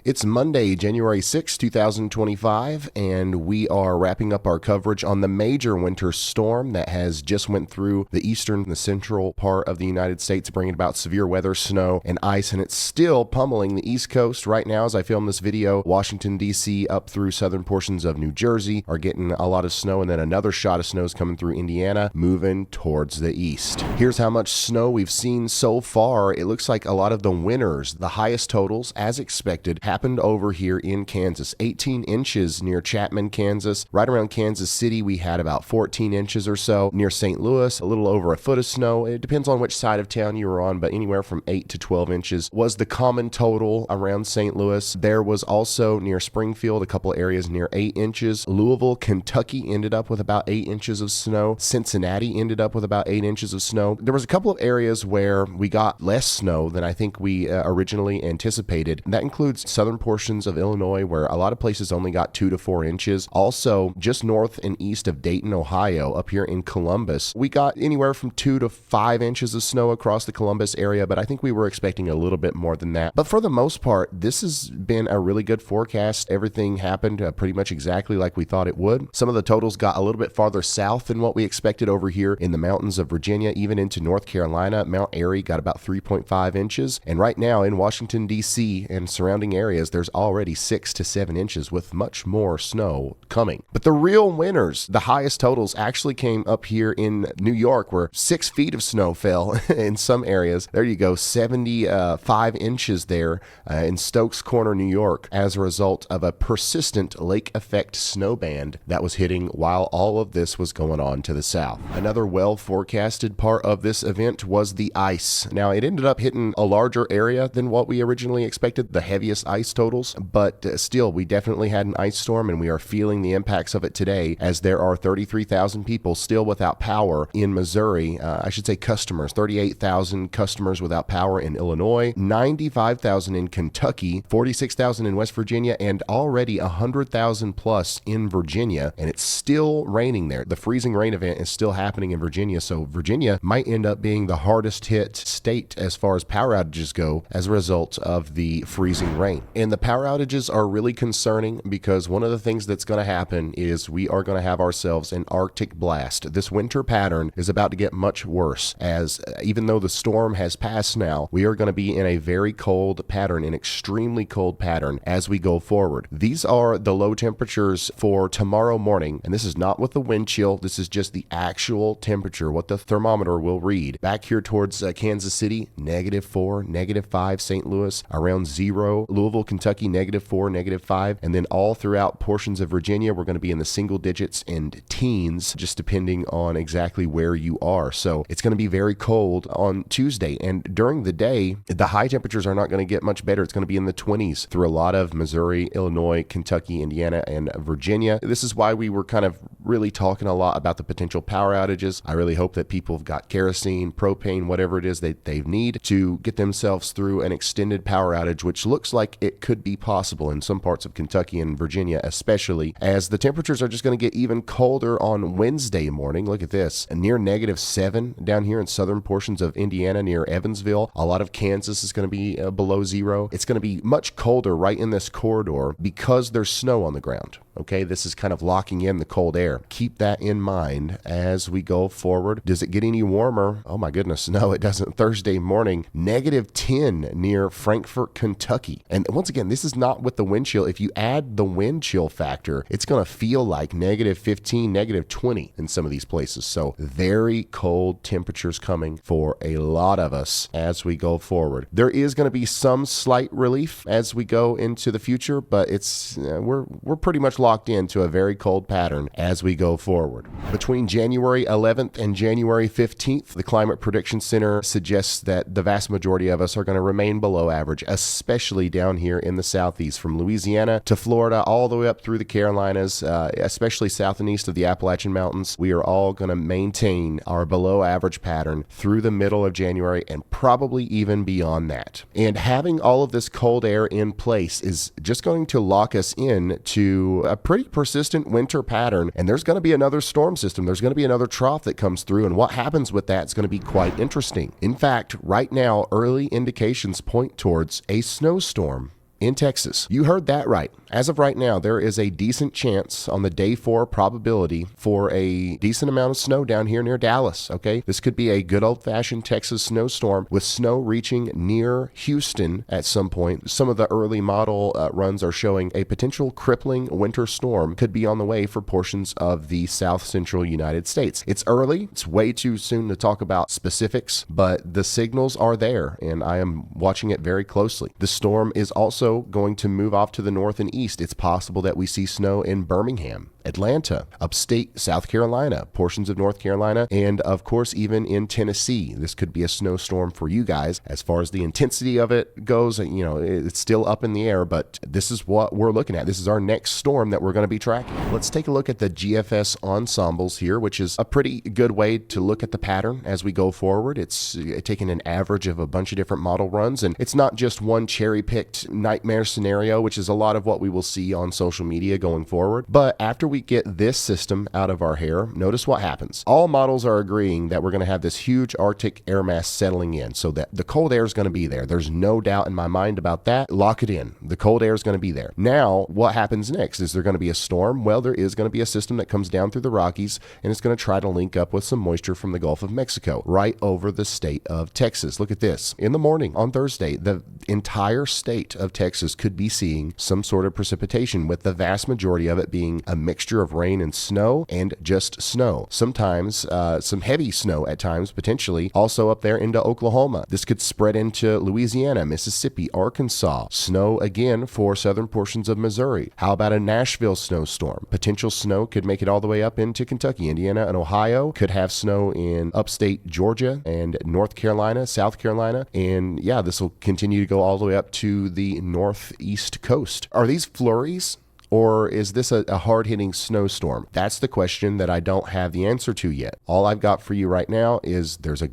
It's Monday, January 6, 2025, and we are wrapping up our coverage on the major winter storm that has just went through the eastern and the central part of the United States, bringing about severe weather, snow, and ice, and it's still pummeling the East Coast right now as I film this video. Washington, D.C. up through southern portions of New Jersey are getting a lot of snow, and then another shot of snow is coming through Indiana, moving towards the east. Here's how much snow we've seen so far. It looks like a lot of the winners, the highest totals, as expected, happened over here in Kansas. 18 inches near Chapman, Kansas. Right around Kansas City, we had about 14 inches or so. Near St. Louis, a little over a foot of snow. It depends on which side of town you were on, but anywhere from 8 to 12 inches was the common total around St. Louis. There was also near Springfield, a couple areas near 8 inches. Louisville, Kentucky ended up with about 8 inches of snow. Cincinnati ended up with about 8 inches of snow. There was a couple of areas where we got less snow than I think we originally anticipated. That includes southern portions of Illinois, where a lot of places only got 2 to 4 inches. Also, just north and east of Dayton, Ohio, up here in Columbus, we got anywhere from 2 to 5 inches of snow across the Columbus area, but I think we were expecting a little bit more than that. But for the most part, this has been a really good forecast. Everything happened pretty much exactly like we thought it would. Some of the totals got a little bit farther south than what we expected over here in the mountains of Virginia, even into North Carolina. Mount Airy got about 3.5 inches. And right now in Washington, D.C. and surrounding areas, there's already 6 to 7 inches with much more snow coming. But the real winners, the highest totals, actually came up here in New York, where 6 feet of snow fell in some areas. There you go, 75 inches there in Stokes Corner, New York, as a result of a persistent lake effect snow band that was hitting while all of this was going on to the south. Another well forecasted part of this event was the ice. Now, it ended up hitting a larger area than what we originally expected, the heaviest ice totals, but still, we definitely had an ice storm, and we are feeling the impacts of it today, as there are 33,000 people still without power in Missouri. I should say customers, 38,000 customers without power in Illinois, 95,000 in Kentucky, 46,000 in West Virginia, and already 100,000 plus in Virginia, and it's still raining there. The freezing rain event is still happening in Virginia, so Virginia might end up being the hardest hit state as far as power outages go as a result of the freezing rain. And the power outages are really concerning because one of the things that's going to happen is we are going to have ourselves an Arctic blast. This winter pattern is about to get much worse, as even though the storm has passed now, we are going to be in a very cold pattern, an extremely cold pattern as we go forward. These are the low temperatures for tomorrow morning, and this is not with the wind chill. This is just the actual temperature, what the thermometer will read. Back here towards Kansas City, -4, -5, St. Louis, around 0, Louisville, Kentucky, -4, -5, and then all throughout portions of Virginia, we're going to be in the single digits and teens, just depending on exactly where you are. So it's going to be very cold on Tuesday, and during the day, the high temperatures are not going to get much better. It's going to be in the 20s through a lot of Missouri, Illinois, Kentucky, Indiana, and Virginia. This is why we were kind of really talking a lot about the potential power outages. I really hope that people have got kerosene, propane, whatever it is that they need to get themselves through an extended power outage, which looks like it could be possible in some parts of Kentucky and Virginia, especially as the temperatures are just going to get even colder on Wednesday morning. Look at this, near -7 down here in southern portions of Indiana near Evansville. A lot of Kansas is going to be below 0. It's going to be much colder right in this corridor because there's snow on the ground. Okay, this is kind of locking in the cold air. Keep that in mind as we go forward. Does it get any warmer? Oh my goodness, no, it doesn't. Thursday morning, -10 near Frankfort, Kentucky. And once again, this is not with the wind chill. If you add the wind chill factor, it's going to feel like -15, -20 in some of these places. So very cold temperatures coming for a lot of us as we go forward. There is going to be some slight relief as we go into the future, but it's we're pretty much locked into a very cold pattern as we go forward. Between January 11th and January 15th, the Climate Prediction Center suggests that the vast majority of us are going to remain below average, especially down here in the southeast, from Louisiana to Florida, all the way up through the Carolinas, especially south and east of the Appalachian Mountains. We are all going to maintain our below average pattern through the middle of January and probably even beyond that. And having all of this cold air in place is just going to lock us in to a pretty persistent winter pattern, and there's going to be another storm system. There's going to be another trough that comes through, and what happens with that is going to be quite interesting. In fact, right now, early indications point towards a snowstorm in Texas. You heard that right. As of right now, there is a decent chance on the day 4 probability for a decent amount of snow down here near Dallas, okay? This could be a good old-fashioned Texas snowstorm with snow reaching near Houston at some point. Some of the early model runs are showing a potential crippling winter storm could be on the way for portions of the south central United States. It's early. It's way too soon to talk about specifics, but the signals are there, and I am watching it very closely. The storm is also going to move off to the north and east. It's possible that we see snow in Birmingham, Atlanta, upstate South Carolina, portions of North Carolina, and of course even in Tennessee. This could be a snowstorm for you guys. As far as the intensity of it goes, it's still up in the air, but this is what we're looking at. This is our next storm that we're going to be tracking. Let's take a look at the GFS ensembles here, which is a pretty good way to look at the pattern as we go forward. It's taking an average of a bunch of different model runs, and it's not just one cherry-picked nightmare scenario, which is a lot of what we will see on social media going forward. But after we get this system out of our hair, notice what happens. All models are agreeing that we're going to have this huge Arctic air mass settling in, so that the cold air is going to be there. There's no doubt in my mind about that. Lock it in. The cold air is going to be there. Now, what happens next? Is there going to be a storm? Well, there is going to be a system that comes down through the Rockies, and it's going to try to link up with some moisture from the Gulf of Mexico, right over the state of Texas. Look at this. In the morning on Thursday, the entire state of Texas could be seeing some sort of precipitation, with the vast majority of it being a mixture of rain and snow, and just snow. Sometimes some heavy snow at times, potentially also up there into Oklahoma. This could spread into Louisiana, Mississippi, Arkansas. Snow again for southern portions of Missouri. How about a Nashville snowstorm? Potential snow could make it all the way up into Kentucky. Indiana and Ohio could have snow in upstate Georgia and North Carolina, South Carolina, and yeah, this will continue to go all the way up to the northeast coast. Are these flurries? Or is this a hard-hitting snowstorm? That's the question that I don't have the answer to yet. All I've got for you right now is there's a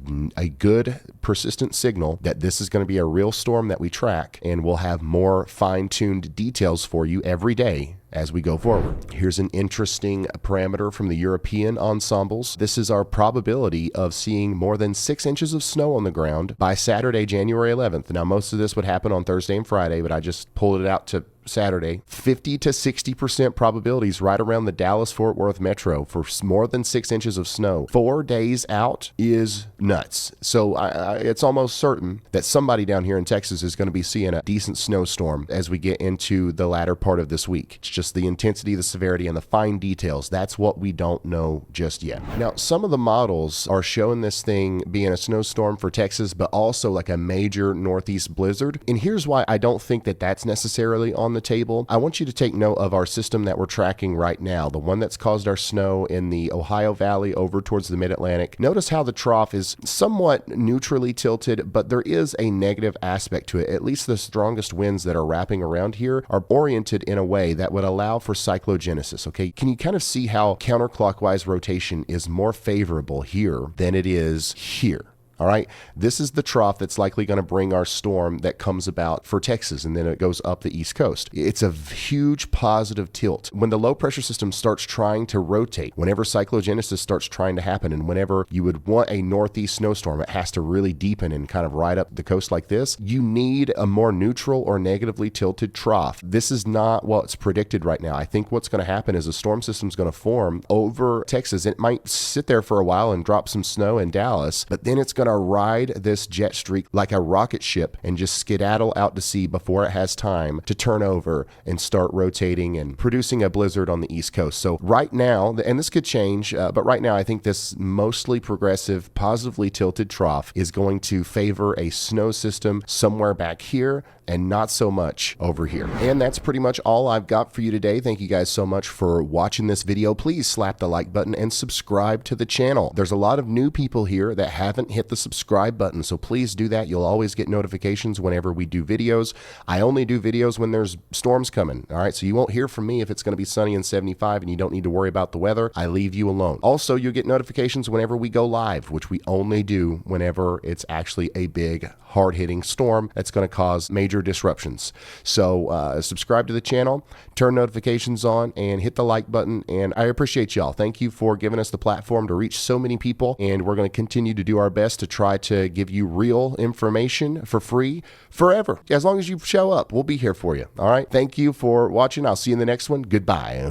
good persistent signal that this is going to be a real storm that we track, and we'll have more fine-tuned details for you every day as we go forward. Here's an interesting parameter from the European ensembles. This is our probability of seeing more than 6 inches of snow on the ground by Saturday, January 11th. Now, most of this would happen on Thursday and Friday, but I just pulled it out to Saturday. 50 to 60% probabilities right around the Dallas-Fort Worth metro for more than 6 inches of snow. 4 days out is nuts. So it's almost certain that somebody down here in Texas is going to be seeing a decent snowstorm as we get into the latter part of this week. It's just the intensity, the severity, and the fine details. That's what we don't know just yet. Now, some of the models are showing this thing being a snowstorm for Texas, but also like a major northeast blizzard. And here's why I don't think that that's necessarily on the table. I want you to take note of our system that we're tracking right now, the one that's caused our snow in the Ohio Valley over towards the mid-Atlantic. Notice how the trough is somewhat neutrally tilted, but there is a negative aspect to it. At least the strongest winds that are wrapping around here are oriented in a way that would allow for cyclogenesis, okay? Can you kind of see how counterclockwise rotation is more favorable here than it is here? All right, this is the trough that's likely going to bring our storm that comes about for Texas, and then it goes up the East Coast. It's a huge positive tilt. When the low pressure system starts trying to rotate, whenever cyclogenesis starts trying to happen, and whenever you would want a northeast snowstorm, it has to really deepen and kind of ride up the coast like this. You need a more neutral or negatively tilted trough. This is not what's predicted right now. I think what's going to happen is a storm system is going to form over Texas. It might sit there for a while and drop some snow in Dallas, but then it's going to ride this jet streak like a rocket ship and just skedaddle out to sea before it has time to turn over and start rotating and producing a blizzard on the East Coast. So right now, and this could change, but right now I think this mostly progressive, positively tilted trough is going to favor a snow system somewhere back here and not so much over here. And that's pretty much all I've got for you today. Thank you guys so much for watching this video. Please slap the like button and subscribe to the channel. There's a lot of new people here that haven't hit the subscribe button, so please do that. You'll always get notifications whenever we do videos. I only do videos when there's storms coming, all right? So you won't hear from me if it's gonna be sunny and 75 and you don't need to worry about the weather. I leave you alone. Also, you'll get notifications whenever we go live, which we only do whenever it's actually a big, hard-hitting storm that's gonna cause major major disruptions. So subscribe to the channel, turn notifications on, and hit the like button. And I appreciate y'all. Thank you for giving us the platform to reach so many people. And we're going to continue to do our best to try to give you real information for free forever. As long as you show up, we'll be here for you. All right. Thank you for watching. I'll see you in the next one. Goodbye.